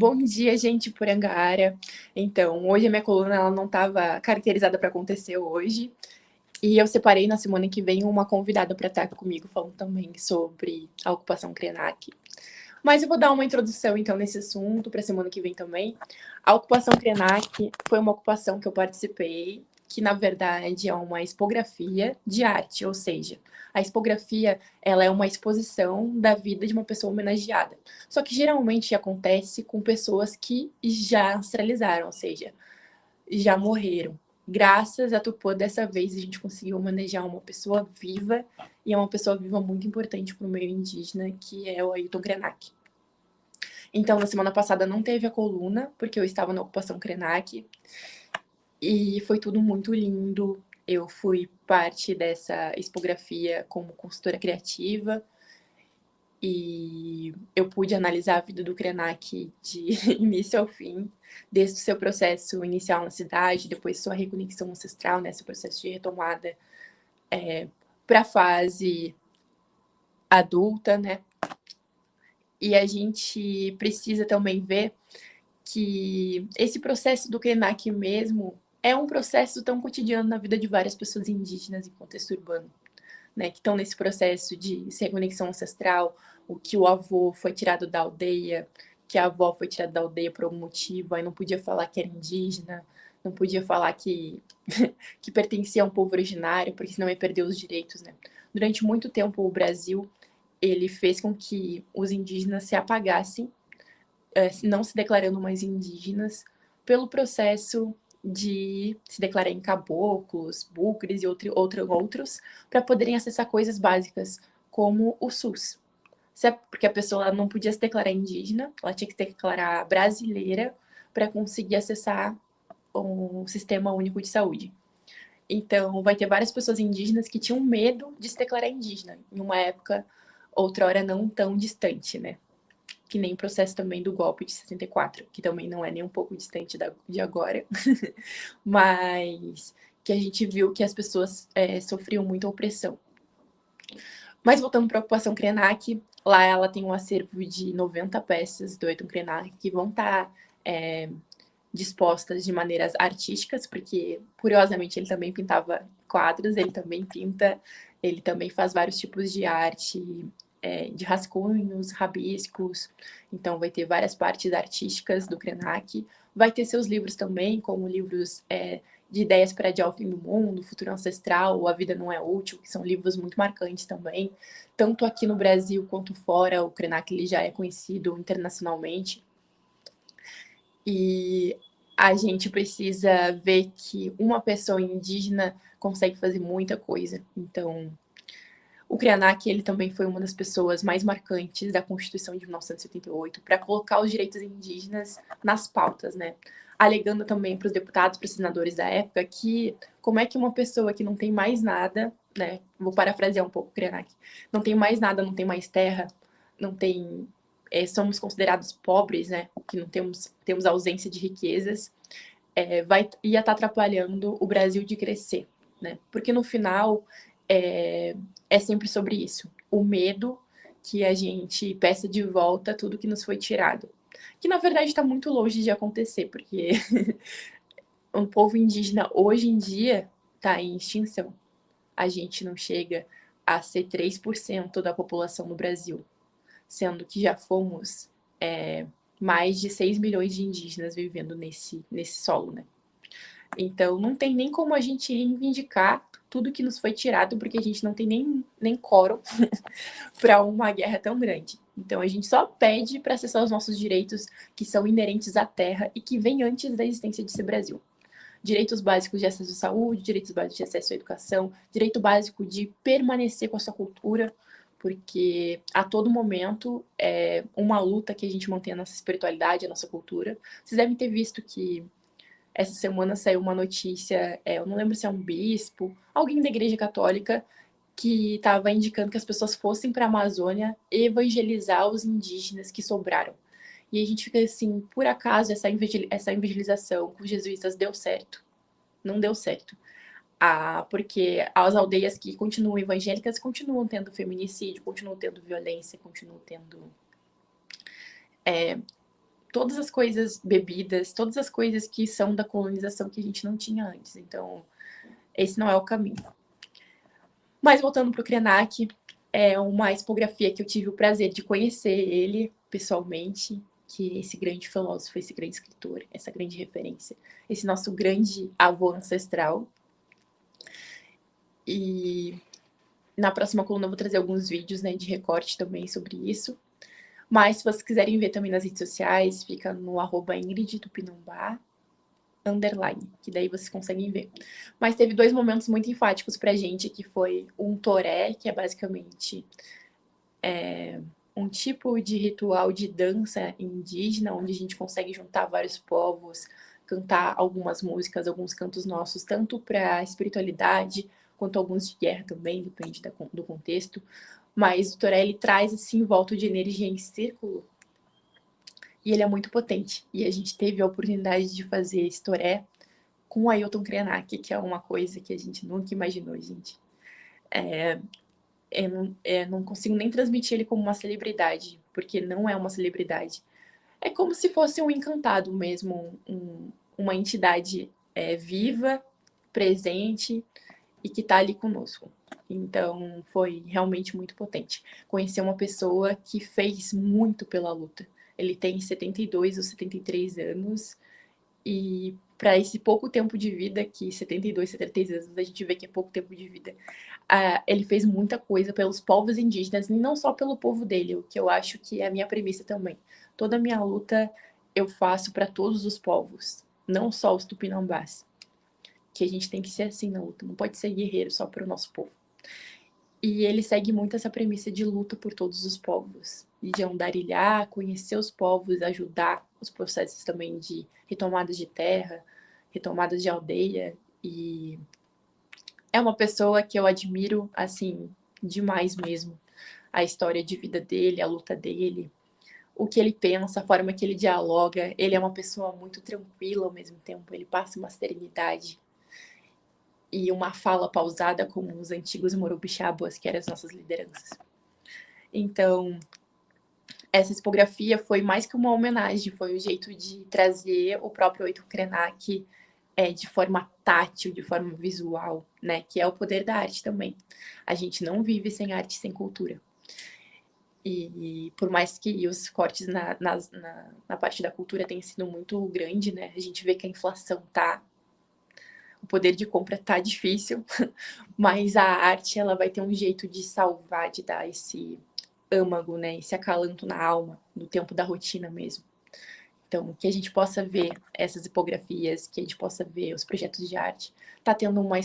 Bom dia, gente Porangara. Então, hoje a minha coluna ela não estava caracterizada para acontecer hoje. E eu separei na semana que vem uma convidada para estar comigo falando também sobre a ocupação Krenak. Mas eu vou dar uma introdução, então, nesse assunto para a semana que vem também. A ocupação Krenak foi uma ocupação que eu participei, que, na verdade, é uma expografia de arte, ou seja, a expografia ela é uma exposição da vida de uma pessoa homenageada. Só que, geralmente, acontece com pessoas que já ancestralizaram, ou seja, já morreram. Graças a Tupã, dessa vez, a gente conseguiu homenagear uma pessoa viva, e é uma pessoa viva muito importante para o meio indígena, que é o Ailton Krenak. Então, na semana passada não teve a coluna, porque eu estava na ocupação Krenak, e foi tudo muito lindo. Eu fui parte dessa expografia como consultora criativa, e eu pude analisar a vida do Krenak de início ao fim, desde o seu processo inicial na cidade, depois sua reconexão ancestral, né, seu processo de retomada para a fase adulta, né? E a gente precisa também ver que esse processo do Krenak mesmo é um processo tão cotidiano na vida de várias pessoas indígenas em contexto urbano, né, que estão nesse processo de sem conexão ancestral, o que o avô foi tirado da aldeia, que a avó foi tirada da aldeia por algum motivo, aí não podia falar que era indígena, não podia falar que, que pertencia a um povo originário, porque senão ia perder os direitos, né. Durante muito tempo, o Brasil, ele fez com que os indígenas se apagassem, não se declarando mais indígenas, pelo processo de se declarar em caboclos, bucres e outros, para poderem acessar coisas básicas, como o SUS. Porque a pessoa não podia se declarar indígena, ela tinha que se declarar brasileira para conseguir acessar o Sistema Único de Saúde. Então, vai ter várias pessoas indígenas que tinham medo de se declarar indígena, em uma época, outrora não tão distante, né? Que nem o processo também do golpe de 64, que também não é nem um pouco distante de agora, mas que a gente viu que as pessoas sofriam muita opressão. Mas voltando para a ocupação Krenak, lá ela tem um acervo de 90 peças do Ailton Krenak que vão estar dispostas de maneiras artísticas, porque, curiosamente, ele também pintava quadros, ele também pinta, ele também faz vários tipos de arte, de rascunhos, rabiscos, então vai ter várias partes artísticas do Krenak, vai ter seus livros também, como livros de ideias para adiar o fim do mundo, futuro ancestral, A Vida Não É Útil, que são livros muito marcantes também, tanto aqui no Brasil quanto fora, o Krenak ele já é conhecido internacionalmente, e a gente precisa ver que uma pessoa indígena consegue fazer muita coisa. Então, o Krenak ele também foi uma das pessoas mais marcantes da Constituição de 1978 para colocar os direitos indígenas nas pautas, né? Alegando também para os deputados, para os senadores da época, que como é que uma pessoa que não tem mais nada, né? Vou parafrasear um pouco o Krenak, não tem mais nada, não tem mais terra, não tem somos considerados pobres, né? Que não temos ausência de riquezas, ia estar atrapalhando o Brasil de crescer, né? Porque no final é sempre sobre isso, o medo que a gente peça de volta tudo que nos foi tirado, que na verdade está muito longe de acontecer, porque o povo indígena hoje em dia está em extinção. A gente não chega a ser 3% da população no Brasil, sendo que já fomos mais de 6 milhões de indígenas vivendo nesse solo, né? Então, não tem nem como a gente reivindicar tudo que nos foi tirado, porque a gente não tem nem quórum para uma guerra tão grande. Então, a gente só pede para acessar os nossos direitos que são inerentes à terra e que vêm antes da existência desse Brasil. Direitos básicos de acesso à saúde, direitos básicos de acesso à educação, direito básico de permanecer com a sua cultura, porque a todo momento é uma luta que a gente mantém a nossa espiritualidade, a nossa cultura. Vocês devem ter visto que essa semana saiu uma notícia, eu não lembro se é um bispo, alguém da Igreja Católica, que estava indicando que as pessoas fossem para a Amazônia evangelizar os indígenas que sobraram. E a gente fica assim, por acaso essa evangelização com os jesuítas deu certo? Não deu certo. Porque as aldeias que continuam evangélicas continuam tendo feminicídio, continuam tendo violência, continuam tendo todas as coisas bebidas, todas as coisas que são da colonização que a gente não tinha antes. Então, esse não é o caminho. Mas voltando para o Krenak, é uma expografia que eu tive o prazer de conhecer ele pessoalmente, que esse grande filósofo, esse grande escritor, essa grande referência, esse nosso grande avô ancestral. E na próxima coluna eu vou trazer alguns vídeos, né, de recorte também sobre isso. Mas se vocês quiserem ver também nas redes sociais, fica no @IngridTupinambá, que daí vocês conseguem ver. Mas teve 2 momentos muito enfáticos pra gente, que foi um toré, que é basicamente um tipo de ritual de dança indígena, onde a gente consegue juntar vários povos, cantar algumas músicas, alguns cantos nossos, tanto para espiritualidade, quanto alguns de guerra também, depende do contexto. Mas o toré, ele traz esse envolto de energia em círculo, e ele é muito potente. E a gente teve a oportunidade de fazer esse toré com o Ailton Krenak, que é uma coisa que a gente nunca imaginou, gente. Não consigo nem transmitir ele como uma celebridade, porque não é uma celebridade. É como se fosse um encantado mesmo, uma entidade viva, presente e que está ali conosco. Então, foi realmente muito potente. Conhecer uma pessoa que fez muito pela luta. Ele tem 72 ou 73 anos e para esse pouco tempo de vida, que 72, 73 anos, a gente vê que é pouco tempo de vida, ele fez muita coisa pelos povos indígenas, e não só pelo povo dele, o que eu acho que é a minha premissa também. Toda a minha luta eu faço para todos os povos, não só os tupinambás. Que a gente tem que ser assim na luta, não pode ser guerreiro só para o nosso povo. E ele segue muito essa premissa de luta por todos os povos, e de andarilhar, conhecer os povos, ajudar os processos também de retomadas de terra, retomadas de aldeia, e é uma pessoa que eu admiro, assim, demais mesmo. A história de vida dele, a luta dele, o que ele pensa, a forma que ele dialoga. Ele é uma pessoa muito tranquila ao mesmo tempo, ele passa uma serenidade e uma fala pausada como os antigos Morubixabas, que eram as nossas lideranças. Então, essa expografia foi mais que uma homenagem, foi o jeito de trazer o próprio Ailton Krenak de forma tátil, de forma visual, né? Que é o poder da arte também. A gente não vive sem arte, sem cultura. E por mais que os cortes na parte da cultura tenham sido muito grande, né? A gente vê que a inflação tá... O poder de compra tá difícil, mas a arte, ela vai ter um jeito de salvar, de dar esse âmago, né? Esse acalanto na alma, no tempo da rotina mesmo. Então, que a gente possa ver essas hipografias, que a gente possa ver os projetos de arte. Tá tendo uma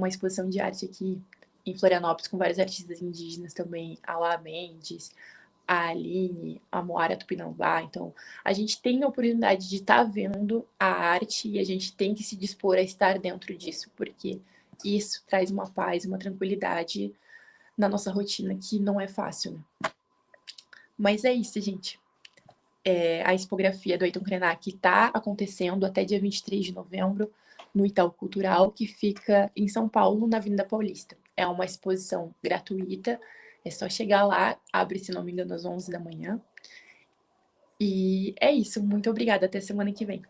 exposição de arte aqui em Florianópolis com vários artistas indígenas também, a Lá Mendes, a Aline, a Moara Tupinambá. Então, a gente tem a oportunidade de estar vendo a arte e a gente tem que se dispor a estar dentro disso, porque isso traz uma paz, uma tranquilidade na nossa rotina que não é fácil, né? Mas é isso, gente. A expografia do Ailton Krenak está acontecendo até dia 23 de novembro no Itaú Cultural, que fica em São Paulo, na Avenida Paulista. É uma exposição gratuita, é só chegar lá, abre, se não me engano, às 11 da manhã. E é isso, muito obrigada, até semana que vem.